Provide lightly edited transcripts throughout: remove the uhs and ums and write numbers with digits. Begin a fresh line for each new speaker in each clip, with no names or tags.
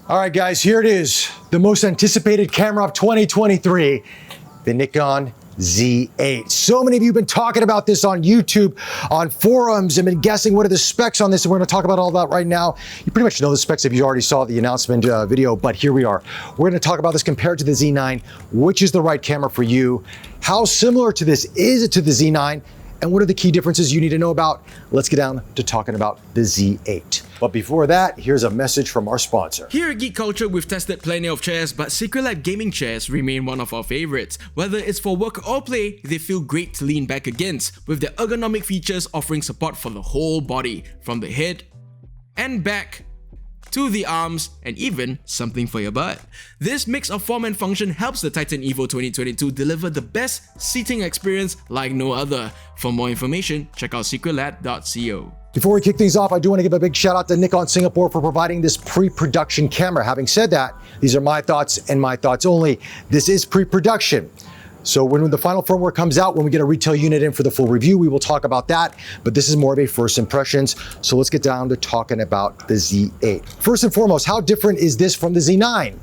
All right, guys, here it is. The most anticipated camera of 2023, the Nikon Z8. So many of you have been talking about this on YouTube, on forums, and been guessing what are the specs on this, and we're gonna talk about all that right now. You pretty much know the specs if you already saw the announcement video, but here we are. We're gonna talk about this compared to the Z9, which is the right camera for you, how similar to this is it to the Z9, and what are the key differences you need to know about? Let's get down to talking about the Z8. But before that, here's a message from our sponsor.
Here at Geek Culture, we've tested plenty of chairs, but Secretlab gaming chairs remain one of our favorites. Whether it's for work or play, they feel great to lean back against, with their ergonomic features offering support for the whole body, from the head and back to the arms, and even something for your butt. This mix of form and function helps the Titan Evo 2022 deliver the best seating experience like no other. For more information, check out secretlab.co.
Before we kick things off, I do want to give a big shout out to Nikon Singapore for providing this pre-production camera. Having said that, these are my thoughts and my thoughts only. This is pre-production. So when the final firmware comes out, when we get a retail unit in for the full review, we will talk about that, but this is more of a first impressions. So let's get down to talking about the Z8. First and foremost, how different is this from the Z9?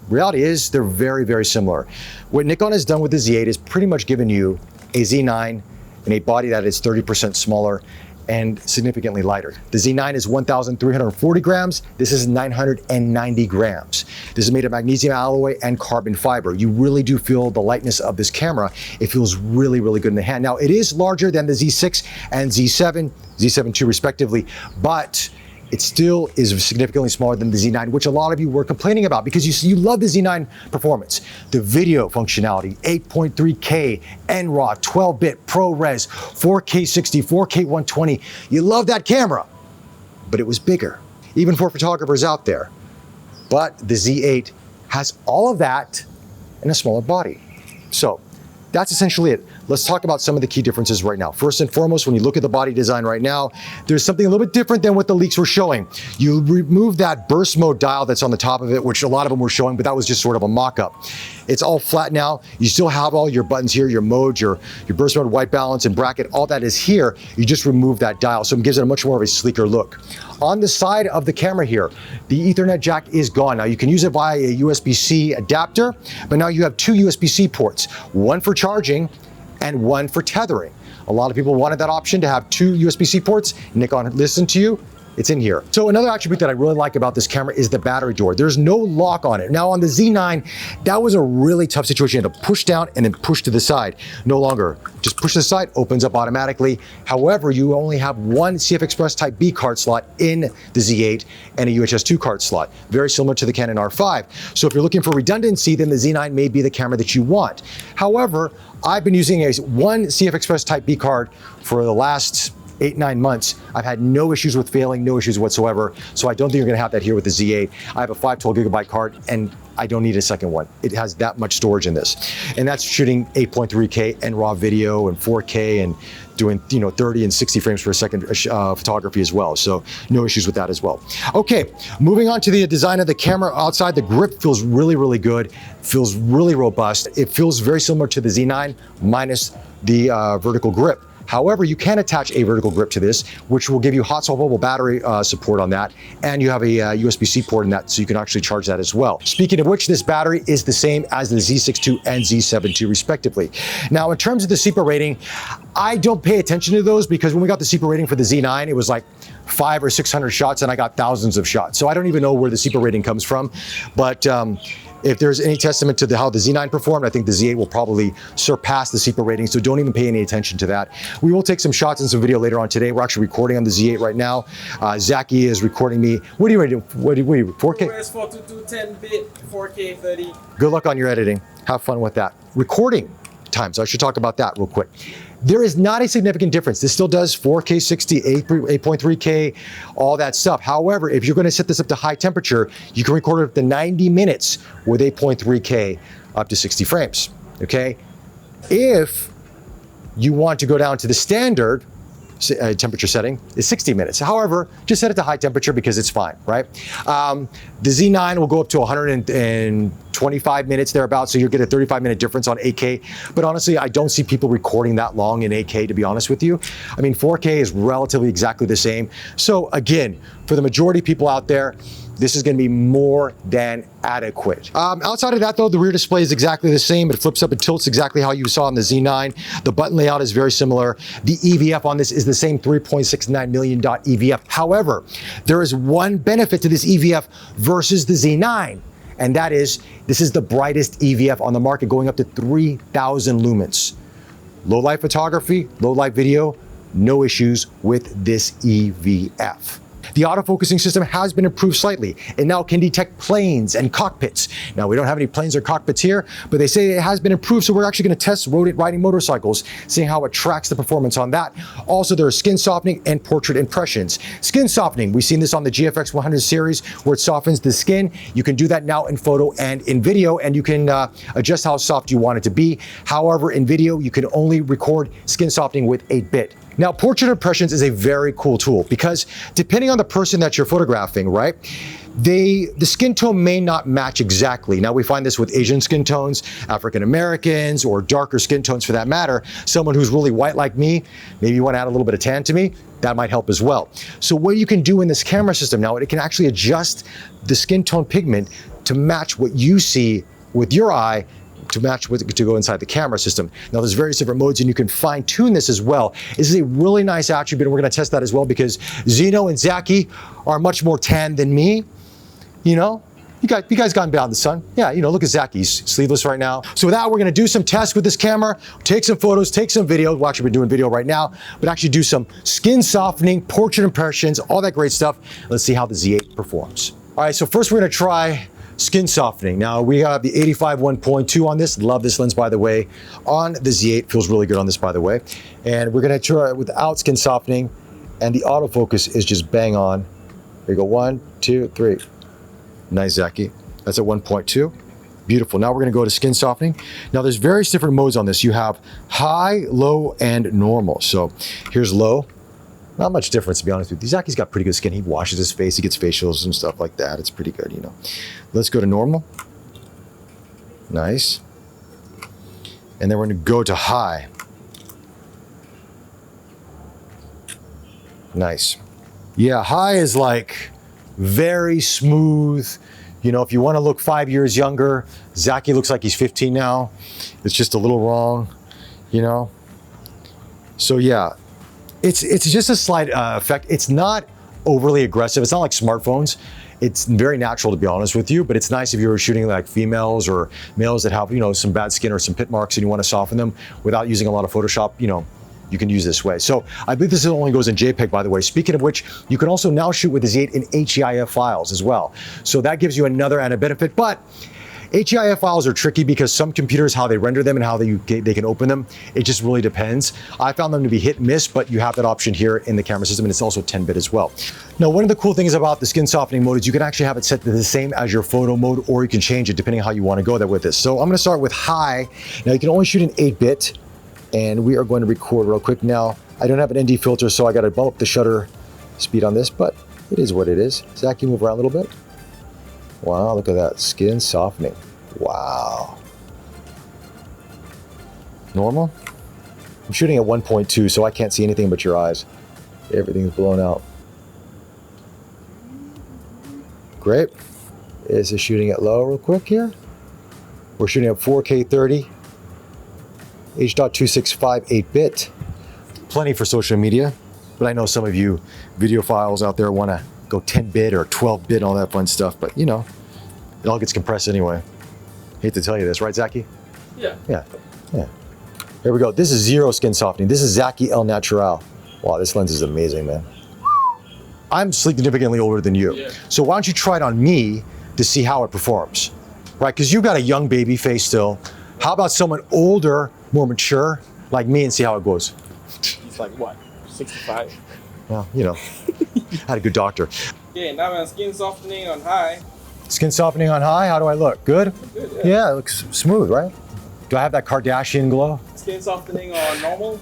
Reality is they're very, very similar. What Nikon has done with the Z8 is pretty much given you a Z9 in a body that is 30% smaller and significantly lighter. The Z9 is 1,340 grams. This is 990 grams. This is made of magnesium alloy and carbon fiber. You really do feel the lightness of this camera. It feels really, really good in the hand. Now, it is larger than the Z6 and Z7, Z7 II respectively, but it still is significantly smaller than the Z9, which a lot of you were complaining about because you love the Z9 performance. The video functionality, 8.3K, NRAW, 12-bit, ProRes, 4K 60, 4K 120. You love that camera, but it was bigger, even for photographers out there. But the Z8 has all of that in a smaller body. So that's essentially it. Let's talk about some of the key differences right now. First and foremost, when you look at the body design right now, there's something a little bit different than what the leaks were showing. You remove that burst mode dial that's on the top of it, which a lot of them were showing, but that was just sort of a mock-up. It's all flat now. You still have all your buttons here, your modes, your burst mode, white balance, and bracket, all that is here. You just remove that dial, so it gives it a much more of a sleeker look. On the side of the camera here, the Ethernet jack is gone. Now you can use it via a USB-C adapter, but now you have two USB-C ports, one for charging and one for tethering. A lot of people wanted that option to have two USB-C ports. Nikon listened to you. It's in here. So another attribute that I really like about this camera is the battery door. There's no lock on it. Now on the Z9, that was a really tough situation. You had to push down and then push to the side. No longer. Just push to the side, opens up automatically. However, you only have one CF Express Type B card slot in the Z8 and a UHS 2 card slot, very similar to the Canon R5. So if you're looking for redundancy, then the Z9 may be the camera that you want. However, I've been using one CF Express Type B card for the last 8-9 months. I've had no issues with failing, no issues whatsoever. So I don't think you're gonna have that here with the Z8. I have a 512 gigabyte card and I don't need a second one. It has that much storage in this. And that's shooting 8.3K NRAW video and 4K and doing 30 and 60 frames per second photography as well. So no issues with that as well. Okay, moving on to the design of the camera outside. The grip feels really, really good. Feels really robust. It feels very similar to the Z9 minus the vertical grip. However, you can attach a vertical grip to this, which will give you hot swappable battery support on that, and you have a USB-C port in that, so you can actually charge that as well. Speaking of which, this battery is the same as the Z6 II and Z7 II respectively. Now, in terms of the CIPA rating, I don't pay attention to those because when we got the CIPA rating for the Z9, it was like 500 or 600 shots and I got thousands of shots. So I don't even know where the CIPA rating comes from, but if there's any testament to how the Z9 performed, I think the Z8 will probably surpass the CIPA rating, so don't even pay any attention to that. We will take some shots and some video later on today. We're actually recording on the Z8 right now. Zaki is recording me. What are you ready to do? What are you, 4K?
ProRes 422 10-bit, 4K 30.
Good luck on your editing. Have fun with that. Recording time, so I should talk about that real quick. There is not a significant difference. This still does 4K 60, 8.3K, all that stuff. However, if you're gonna set this up to high temperature, you can record it up to 90 minutes with 8.3K up to 60 frames, okay? If you want to go down to the standard temperature setting, is 60 minutes. However, just set it to high temperature because it's fine, right? The Z9 will go up to 125 minutes thereabouts, so you'll get a 35-minute difference on 8K. But honestly, I don't see people recording that long in 8K, to be honest with you. I mean, 4K is relatively exactly the same. So again, for the majority of people out there, this is going to be more than adequate. Outside of that though, the rear display is exactly the same. It flips up and tilts exactly how you saw on the Z9. The button layout is very similar. The EVF on this is the same 3.69 million dot EVF. However, there is one benefit to this EVF versus the Z9. And that is, this is the brightest EVF on the market, going up to 3,000 lumens. Low light photography, low light video, no issues with this EVF. The autofocusing system has been improved slightly. It now can detect planes and cockpits. Now, we don't have any planes or cockpits here, but they say it has been improved, so we're actually going to test riding motorcycles, seeing how it tracks the performance on that. Also, there is skin softening and portrait impressions. Skin softening, we've seen this on the GFX 100 series, where it softens the skin. You can do that now in photo and in video, and you can adjust how soft you want it to be. However, in video, you can only record skin softening with 8-bit. Now, portrait impressions is a very cool tool because depending on the person that you're photographing, right, the skin tone may not match exactly. Now, we find this with Asian skin tones, African Americans, or darker skin tones for that matter. Someone who's really white like me, maybe you want to add a little bit of tan to me, that might help as well. So what you can do in this camera system now, it can actually adjust the skin tone pigment to match what you see with your eye, to match with to go inside the camera system. Now there's various different modes and you can fine tune this as well. This is a really nice attribute and we're gonna test that as well because Zeno and Zaki are much more tan than me. You know, you guys gone beyond the sun. Yeah, you know, look at Zaki, he's sleeveless right now. So with that, we're gonna do some tests with this camera, take some photos, take some video. We'll actually be doing video right now, but actually do some skin softening, portrait impressions, all that great stuff. Let's see how the Z8 performs. All right, so first we're gonna try skin softening. Now we have the 85 1.2 on this. Love this lens, by the way. On the Z8, feels really good on this, by the way. And we're gonna try it without skin softening, and the autofocus is just bang on. There you go, 1, 2, 3. Nice, Zaki. That's at 1.2. Beautiful. Now we're gonna go to skin softening. Now there's various different modes on this. You have high, low, and normal. So here's low. Not much difference, to be honest with you. Zaki's got pretty good skin. He washes his face, he gets facials and stuff like that. It's pretty good, you know. Let's go to normal. Nice. And then we're gonna go to high. Nice. Yeah, high is like very smooth. You know, if you wanna look 5 years younger, Zaki looks like he's 15 now. It's just a little wrong, you know. So yeah. It's just a slight effect. It's not overly aggressive. It's not like smartphones. It's very natural, to be honest with you, but it's nice if you're shooting like females or males that have, you know, some bad skin or some pit marks and you want to soften them without using a lot of Photoshop, you know, you can use this way. So I believe this only goes in JPEG, by the way. Speaking of which, you can also now shoot with the Z8 in HEIF files as well. So that gives you another added benefit, but HEIF files are tricky because some computers, how they render them and how they can open them, it just really depends. I found them to be hit and miss, but you have that option here in the camera system and it's also 10-bit as well. Now, one of the cool things about the skin softening mode is you can actually have it set to the same as your photo mode, or you can change it depending on how you want to go there with this. So I'm gonna start with high. Now you can only shoot in 8-bit and we are going to record real quick. Now, I don't have an ND filter, so I gotta bump up the shutter speed on this, but it is what it is. Zaki, move around a little bit. Wow, look at that, skin softening. Wow. Normal? I'm shooting at 1.2, so I can't see anything but your eyes. Everything's blown out. Great. This is shooting at low real quick here. We're shooting at 4K 30, H.265 8-bit. Plenty for social media, but I know some of you videophiles out there want to go 10-bit or 12-bit and all that fun stuff, but you know, it all gets compressed anyway. Hate to tell you this, right, Zaki?
Yeah.
Yeah. Here we go. This is zero skin softening. This is Zaki El Natural. Wow, this lens is amazing, man. I'm significantly older than you.
Yeah.
So why don't you try it on me to see how it performs, right? Because you've got a young baby face still. How about someone older, more mature, like me, and see how it goes?
He's like what? 65.
Well, you know, had a good doctor.
Okay, now I'm skin softening on high.
Skin softening on high, how do I look? Good?
Good,
Yeah, it looks smooth, right? Do I have that Kardashian glow?
Skin softening on normal.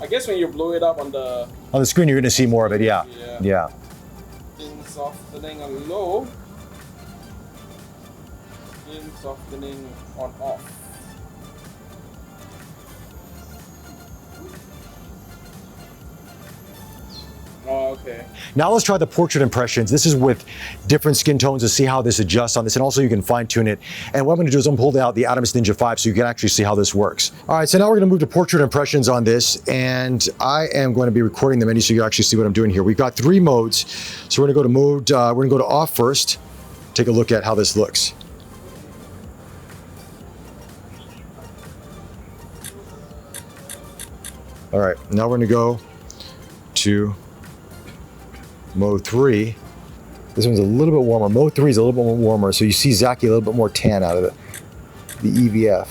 I guess when you blow it up on the
screen, you're gonna see more of it, yeah. Yeah.
Skin softening on low. Skin softening on off. Oh, okay.
Now let's try the portrait impressions. This is with different skin tones to see how this adjusts on this, and also you can fine tune it. And what I'm gonna do is I'm pull out the Atomos Ninja 5 so you can actually see how this works. All right, so now we're gonna move to portrait impressions on this, and I am going to be recording the menu so you can actually see what I'm doing here. We've got 3 modes. So we're gonna go to mode, we're gonna go to off first, take a look at how this looks. All right, now we're gonna go to mode 3. This one's a little bit warmer. Mode 3 is a little bit more warmer, so you see Zaki a little bit more tan out of it, the EVF.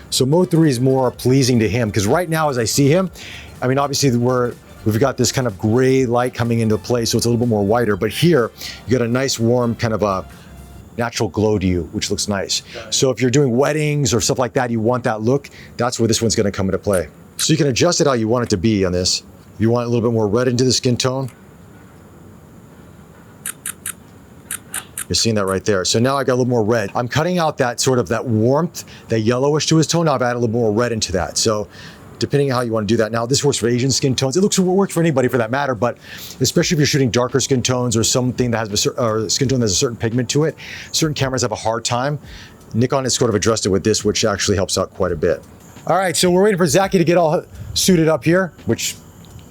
So mode 3 is more pleasing to him, because right now as I see him, I mean, obviously we've got this kind of gray light coming into play, so it's a little bit more whiter, but here you got a nice warm kind of a natural glow to you, which looks nice. So if you're doing weddings or stuff like that, you want that look, that's where this one's gonna come into play. So you can adjust it how you want it to be on this. You want a little bit more red into the skin tone. You're seeing that right there. So now I got a little more red. I'm cutting out that sort of that warmth, that yellowish to his tone. Now I've added a little more red into that. So depending on how you want to do that. Now this works for Asian skin tones. It works for anybody for that matter, but especially if you're shooting darker skin tones or something that has a skin tone that has a certain pigment to it, certain cameras have a hard time. Nikon has sort of addressed it with this, which actually helps out quite a bit. All right, so we're waiting for Zaki to get all suited up here, which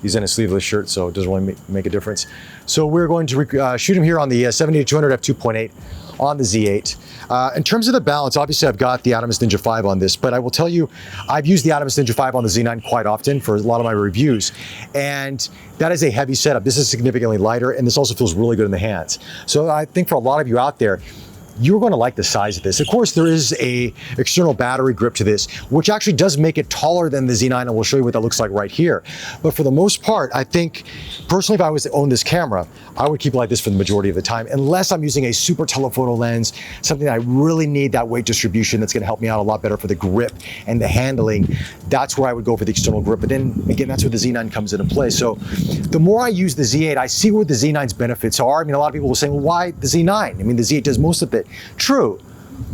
he's in a sleeveless shirt, so it doesn't really make a difference. So we're going to shoot him here on the 70-200 f2.8 on the Z8. In terms of the balance, obviously I've got the Atomos Ninja 5 on this, but I will tell you, I've used the Atomos Ninja 5 on the Z9 quite often for a lot of my reviews, and that is a heavy setup. This is significantly lighter, and this also feels really good in the hands. So I think for a lot of you out there, you're going to like the size of this. Of course, there is a external battery grip to this, which actually does make it taller than the Z9, and we'll show you what that looks like right here. But for the most part, I think, personally, if I was to own this camera, I would keep it like this for the majority of the time, unless I'm using a super telephoto lens, something that I really need that weight distribution that's going to help me out a lot better for the grip and the handling. That's where I would go for the external grip. But then, again, that's where the Z9 comes into play. So the more I use the Z8, I see what the Z9's benefits are. I mean, a lot of people will say, well, why the Z9? I mean, the Z8 does most of it. True,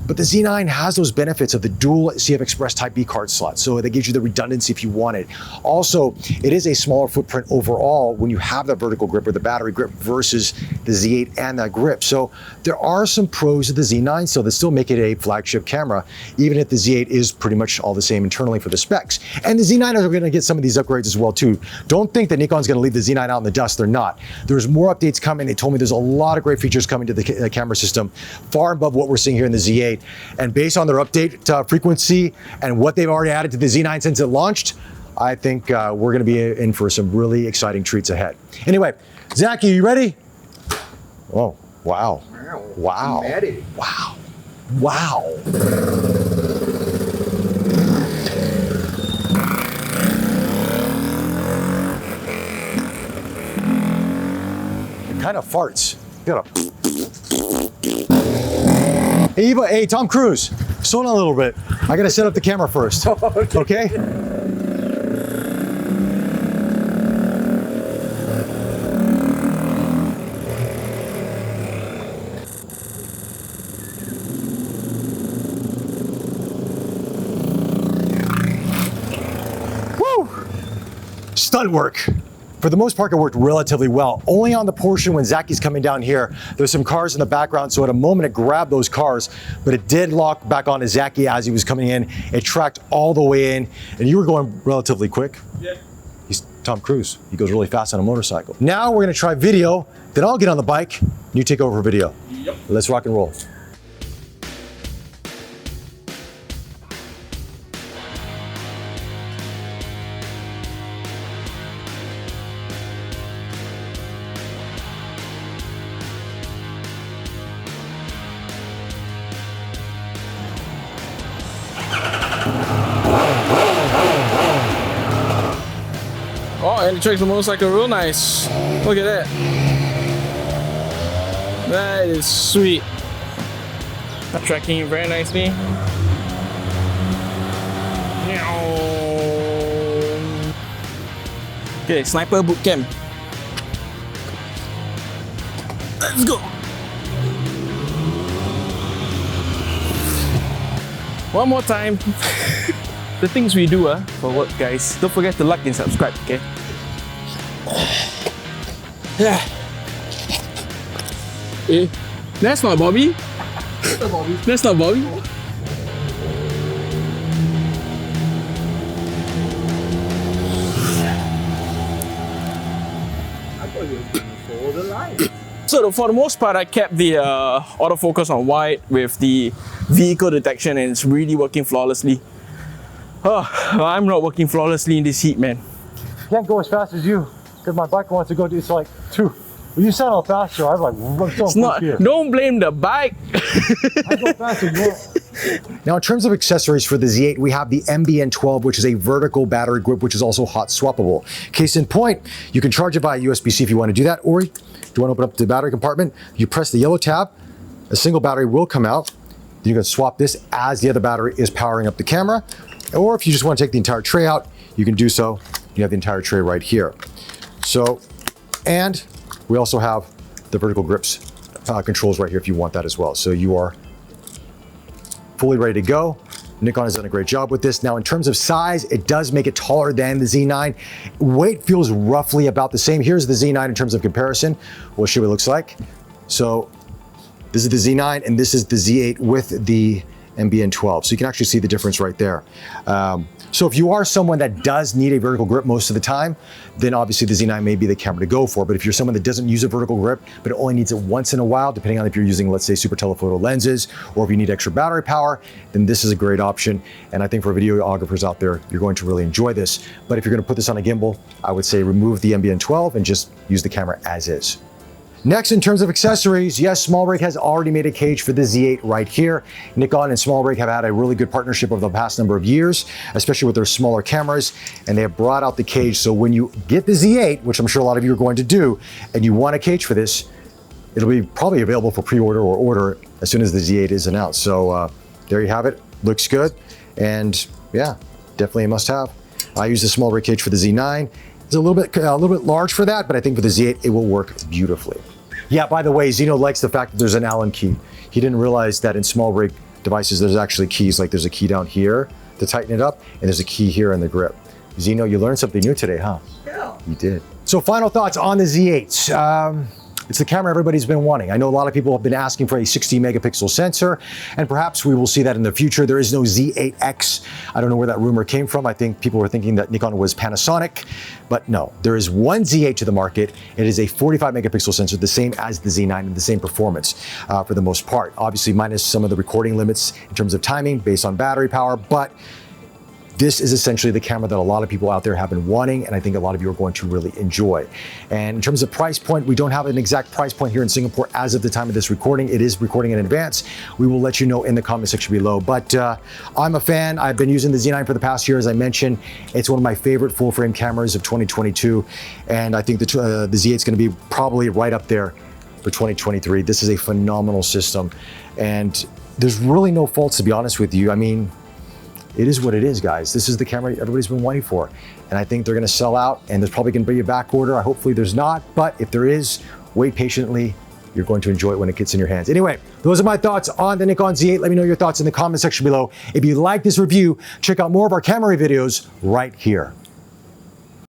but the Z9 has those benefits of the dual CF Express Type B card slot, so that gives you the redundancy if you want it. Also, it is a smaller footprint overall when you have that vertical grip or the battery grip versus the Z8 and that grip. So there are some pros to the Z9 still that still make it a flagship camera, even if the Z8 is pretty much all the same internally for the specs. And the Z9 are going to get some of these upgrades as well too. Don't think that Nikon's going to leave the Z9 out in the dust. They're not. There's more updates coming. They told me there's a lot of great features coming to the camera system, far above what we're seeing here in the Z8. And based on their update frequency and what they've already added to the Z9 since it launched, I think we're going to be in for some really exciting treats ahead. Anyway, Zaki, you ready? Oh, wow. Wow. Wow. Wow. It kind of farts. You gotta... Hey, Eva, hey, Tom Cruise, slow down a little bit. I gotta set up the camera first, okay? Woo! Stunt work. For the most part, it worked relatively well. Only on the portion when Zaki's coming down here, there's some cars in the background, so at a moment it grabbed those cars, but it did lock back onto Zaki as he was coming in. It tracked all the way in, and you were going relatively quick.
Yeah.
He's Tom Cruise. He goes really fast on a motorcycle. Now we're gonna try video, then I'll get on the bike, and you take over for video.
Yep.
Let's rock and roll.
Oh, and it tracks the motorcycle real nice. Look at that. That is sweet. Tracking it very nicely. Okay, sniper boot camp. Let's go. One more time. The things we do for work, guys. Don't forget to like and subscribe, okay? Eh, that's not Bobby. That's not Bobby. So for the most part, I kept the autofocus on wide with the vehicle detection, and it's really working flawlessly. Oh, I'm not working flawlessly in this heat, man.
Can't go as fast as you because my bike wants to go. It's like 2. Well, you sound a little faster. I was like,
It's not. Don't blame the bike.
I go faster. Now, in terms of accessories for the Z8, we have the MBN12, which is a vertical battery grip, which is also hot swappable. Case in point, you can charge it via USB-C if you want to do that, or if you want to open up the battery compartment, you press the yellow tab, a single battery will come out. You can swap this as the other battery is powering up the camera, or if you just want to take the entire tray out, you can do so. You have the entire tray right here. So, and we also have the vertical grips controls right here if you want that as well. So you are fully ready to go. Nikon has done a great job with this. Now, in terms of size, it does make it taller than the Z9. Weight feels roughly about the same. Here's the Z9 in terms of comparison. We'll show you what it looks like. So this is the Z9 and this is the Z8 with the MBN12. So you can actually see the difference right there. So if you are someone that does need a vertical grip most of the time, then obviously the Z9 may be the camera to go for. But if you're someone that doesn't use a vertical grip, but only needs it once in a while, depending on if you're using, let's say, super telephoto lenses, or if you need extra battery power, then this is a great option. And I think for videographers out there, you're going to really enjoy this. But if you're gonna put this on a gimbal, I would say remove the MBN12 and just use the camera as is. Next, in terms of accessories, yes, SmallRig has already made a cage for the Z8 right here. Nikon and SmallRig have had a really good partnership over the past number of years, especially with their smaller cameras, and they have brought out the cage. So when you get the Z8, which I'm sure a lot of you are going to do, and you want a cage for this, it'll be probably available for pre-order or order as soon as the Z8 is announced. So there you have it, looks good, and yeah, definitely a must-have. I use the SmallRig cage for the Z9. It's a little bit large for that, but I think for the Z8, it will work beautifully. Yeah, by the way, Zeno likes the fact that there's an Allen key. He didn't realize that in SmallRig devices, there's actually keys, like there's a key down here to tighten it up, and there's a key here in the grip. Zeno, you learned something new today, huh? Yeah. You did. So final thoughts on the Z8. It's the camera everybody's been wanting. I know a lot of people have been asking for a 60 megapixel sensor, and perhaps we will see that in the future. There is no Z8X. I don't know where that rumor came from. I think people were thinking that Nikon was Panasonic, but no, there is one Z8 to the market. It is a 45 megapixel sensor, the same as the Z9 and the same performance for the most part. Obviously minus some of the recording limits in terms of timing based on battery power, but this is essentially the camera that a lot of people out there have been wanting, and I think a lot of you are going to really enjoy. And in terms of price point, we don't have an exact price point here in Singapore as of the time of this recording. It is recording in advance. We will let you know in the comment section below. But I'm a fan. I've been using the Z9 for the past year, as I mentioned. It's one of my favorite full frame cameras of 2022. And I think the Z8 is going to be probably right up there for 2023. This is a phenomenal system. And there's really no faults, to be honest with you. I mean, it is what it is, guys. This is the camera everybody's been waiting for. And I think they're gonna sell out, and there's probably gonna be a back order. Hopefully there's not, but if there is, wait patiently. You're going to enjoy it when it gets in your hands. Anyway, those are my thoughts on the Nikon Z8. Let me know your thoughts in the comment section below. If you like this review, check out more of our camera videos right here.